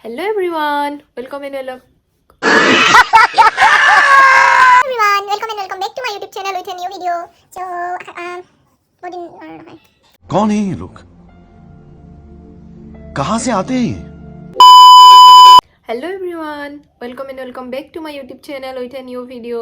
Hello everyone, welcome in welcome. Everyone, welcome back to my YouTube channel with a new video. So, what in कौन है ये लोग कहां से आते हैं ये Hello everyone, welcome back to my YouTube channel with a new video.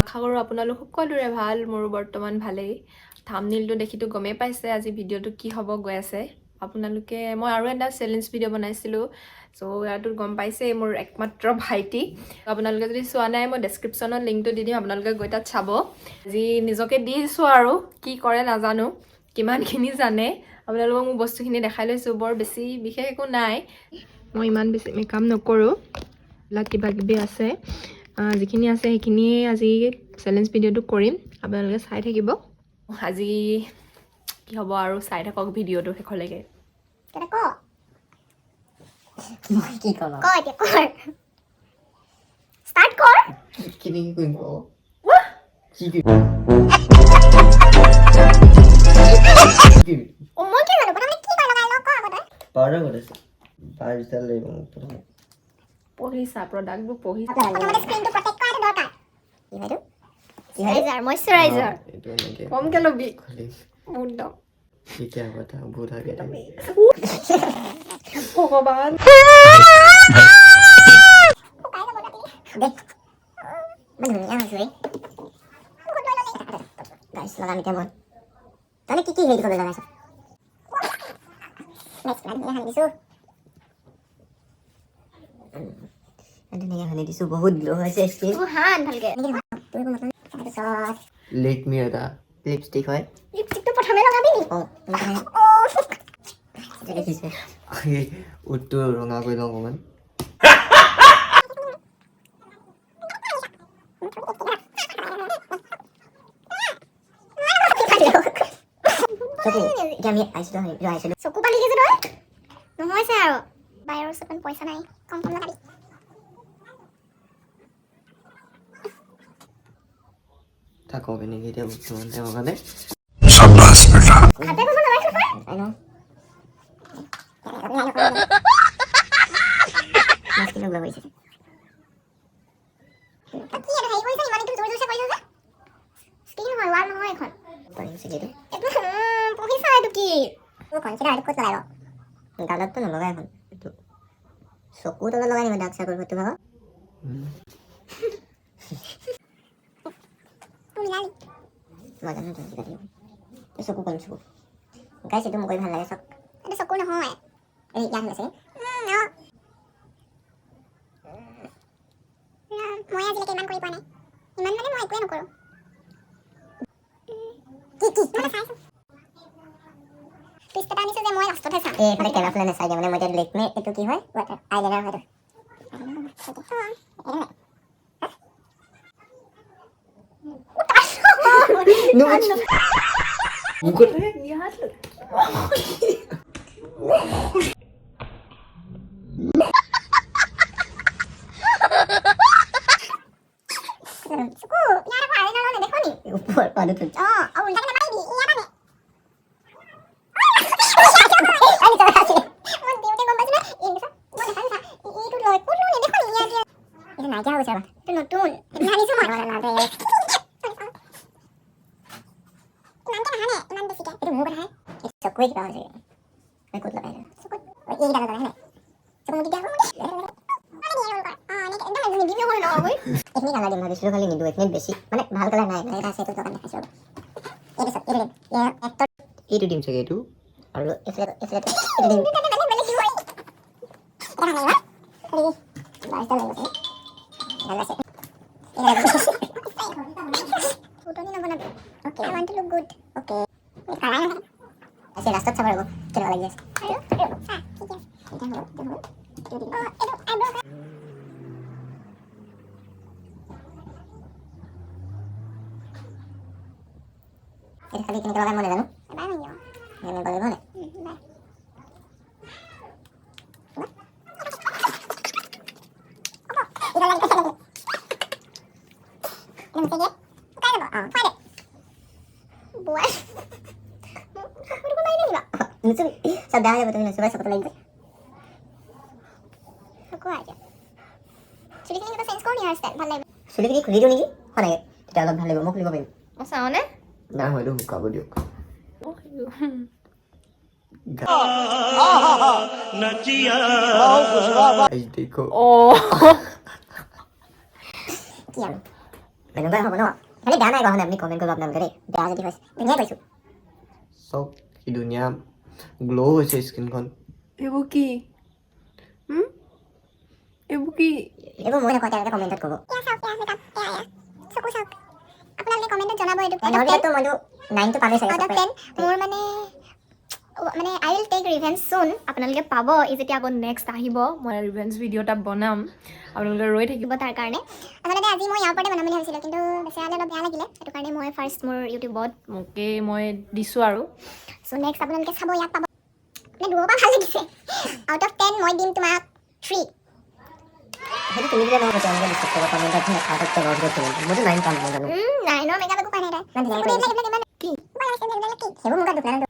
আশা কৰোঁ আপোনালোক সকলোৰে ভাল মোৰ বৰ্তমান ভালেই থাম্বনেইলটো দেখিতো গমেই পাইছে আজি ভিডিঅ'টো কি হ'ব গৈ আছে আপোনালোকে মই আৰু এটা চেলেঞ্জ ভিডিঅ' বনাইছিলোঁ চ' ইয়াতো গম পাইছে মোৰ একমাত্ৰ ভাইটি আপোনালোকে যদি চোৱা নাই মই ডেছক্ৰিপশ্যনত লিংকটো দি দিম আপোনালোকে গৈ তাত চাব আজি নিজকে দিছোঁ আৰু কি কৰে নাজানো কিমানখিনি জানে আপোনালোকক মোৰ বস্তুখিনি দেখাই লৈছোঁ বৰ বেছি বিশেষ একো নাই মই ইমান বেছি মেকআপ নকৰোঁ এইবিলাক কিবা কিবি আছে যিখিনি আছে সেইখিনিয়ে আজি চেলেঞ্জ ভিডিঅ'টো কৰিম আপোনালোকে চাই থাকিব আজি কি হ'ব আৰু চাই থাকক ভিডিঅ'টো শেষলৈকে Start কৰ Kidding going for মই কি জানো মানে কি কয় লগাই লগ আগতে powder what is Parcel পঢ়িছা প্ৰডাক্টবোৰ পঢ়িছা প্ৰথমতে স্ক্ৰিনটো প্ৰটেক্ট কৰাটো দৰকাৰ কি হয়তো মইশ্চাৰাইজাৰ কমকৈ ল'বি বহুত দাম क्या बता बुरा के ভগৱান দেখ ধুনীয়া হৈছে গাইছ লগাম এতিয়া মই তনে কি হেৰি কৰিব লগাইছ নেক্সট মান দিয়া হানিছো धुनीয়া হানি দিছো বহুত গ্লো হৈছে স্কিন হান ভালকে লেট মি এটা লিপস্টিক হয় লিপস্টিকটো প্ৰথমে লগাবি নি দেখিছে উঠটো ৰঙা কৰি লওঁ অকণমান চকু পালি যে তই নহয়ছে আৰু বাহিৰৰ ওচৰত পইচা নাই কম লগাবি থাকক এনেকৈ এতিয়া বৰ্তমান তেওঁৰ কাৰণে शाबाश बेटा হাতে কোনো লগাইছ তই I know মাস্ক লগাব গৈছে কি আৰু হেৰি কৰিছ ইমান এইটো জোৰ জোৰছে কৰিছ যে স্ক্ৰীন হয় ৱাল নহয় এখন পাৰিছে কিন্তু এইটো পঢ়িছা এইটো কি মই কনচিডাৰ এইটো ক'ত লগাব গালততো নলগাই এখন এইটো চকু তলত লগাই নিবা ডাক চাকৰি হয়তো ভাবা তুমি লালি মই জানো তুমি কিবা দিম চকু কম চকু গাইছ এইটো মোক ভাল লাগে চক এইটো চকু নহয় এই ইয়াত আছে মই আজিলৈকে ইমান কৰি পোৱা নাই ইমান মানে মই একোৱে নকৰোঁ কি মানে চাইছোঁ পিছকেইটা আনিছোঁ যে মই লাষ্টতহে চাম এইফালে কেমেৰা ফালে নাচাই দিয়া মানে মই এতিয়া ব্লেক মে এইটো কি হয় আইলাইনাৰ হয়তো চকু ইয়াৰ আকৌ আইনা লওঁ নেদেখো নি ওপৰ পাদটো আৰু উল্টাকে নামাৰিবি ইয়াৰ মানে মই দিওঁতে গম পাইছোঁ মই দেখালোঁ চা এইটো লয় ক'ত লওঁ নেদেখো নি ইয়াৰ এইটো নাইকিয়া হৈছে ৰবা এইটো নতুন এইটো আনিছোঁ মই ইমানকে নাহানে ইমান বেছিকে এইটো মোৰ কথা চকুৱে কিবা হৈছে মই ক'ত লগাই চকুত এইকেইটা লগাই হয়নে চকু মুদি দিয়া এইখিনি কালাৰ দিম ভাবিছিলোঁ খালি নিদিওঁ এইখিনিত বেছি মানে ভাল কালাৰ নাই এটা আছে এইটো দোকান দেখাইছোঁ এইটো দিম চাগে এইটো আৰু এইফালে এইটো দিম আছে ৰাস্তাত চাব লাগিব কেনেকুৱা লাগি আছে এটা খালি কেনেকৈ লগাই মই নাজানো এবাৰ লাগিব নে Ini mesti dia. Kayak apa? Pada. Buat. Aku udah main ini, Pak. Lucu. Saudara ya betul coba satu lagi. Aku aja. Jadi sini kita sense kau nih hairstyle ভাল লাগে। চুলি কি খুলি দিওঁ নেকি হয় নেকি তেতিয়া অলপ ভাল লাগিব মই খুলিব পাৰিম মই চাওঁনে না হয়তো শুকাব দিয়ক আজি দেখো অ' কি আৰু এনেকুৱাই হ'ব ন খালি বেয়া নাই কোৱা আপুনি কমেণ্ট কৰিব আপোনালোকে দেই বেয়া যদি হৈছে ধুনীয়া কৈছোঁ চব কি ধুনীয়া গ্ল' হৈছে স্কিনখন এইবোৰ কি এইবোৰ কি এইবোৰ মই নকওঁ তেওঁলোকে কমেণ্টত ক'ব চকু চাওক আপোনালোকে কমেণ্টত জনাব এইটো নহ'লেতো মইতো 9 টো পামেই চাগে আউট অফ 10 মোৰ মানে আই উইল টেক ৰিভেঞ্জ সুন আপোনালোকে পাব ই যেতিয়া আকৌ নেক্সট আহিব মই ৰিভেঞ্জ ভিডিঅ' এটা বনাম আপোনালোকে ৰৈ থাকিব তাৰ কাৰণে আচলতে আজি মই ইয়াৰ ওপৰতে বনাম বুলি ভাবিছিলোঁ কিন্তু বেচেৰালে অলপ বেয়া লাগিলে সেইটো কাৰণে মই ফাৰ্ষ্ট মোৰ ইউটিউবত মোকে মই দিছোঁ আৰু চ' নেক্সট আপোনালোকে চাব ইয়াত পাব মানে দূৰৰ পৰা ভাল লাগিছে আউট অফ 10 মই দিম তোমাক 3 সেইটো তুমি দিলে নহ'ব তেওঁলোকে ডিছকাছ কৰিব কমেণ্টত আউটত লগ কৰি মইতো 9 পাম মই জানো নাই ন মেকআপ একো পাই নাই ইমান ধুনীয়া কি সেইবোৰ মোক দোকানত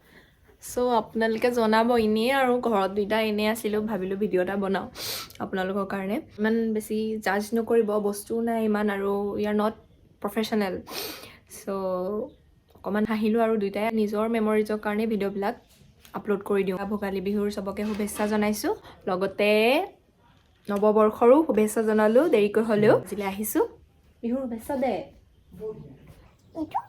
চ' আপোনালোকে জনাব এনেই আৰু ঘৰত দুইটা এনেই আছিলোঁ ভাবিলোঁ ভিডিঅ' এটা বনাওঁ আপোনালোকৰ কাৰণে ইমান বেছি জাজ নকৰিব বস্তুও নাই ইমান আৰু উই আৰ নট প্ৰফেশ্যনেল চ' অকণমান হাঁহিলোঁ আৰু দুইটাই নিজৰ মেমৰিজৰ কাৰণে ভিডিঅ'বিলাক আপলোড কৰি দিওঁ ভোগালী বিহুৰ চবকে শুভেচ্ছা জনাইছোঁ লগতে নৱবৰ্ষৰো শুভেচ্ছা জনালোঁ দেৰিকৈ হ'লেও আজিলৈ আহিছোঁ বিহুৰ শুভেচ্ছা দে এইটো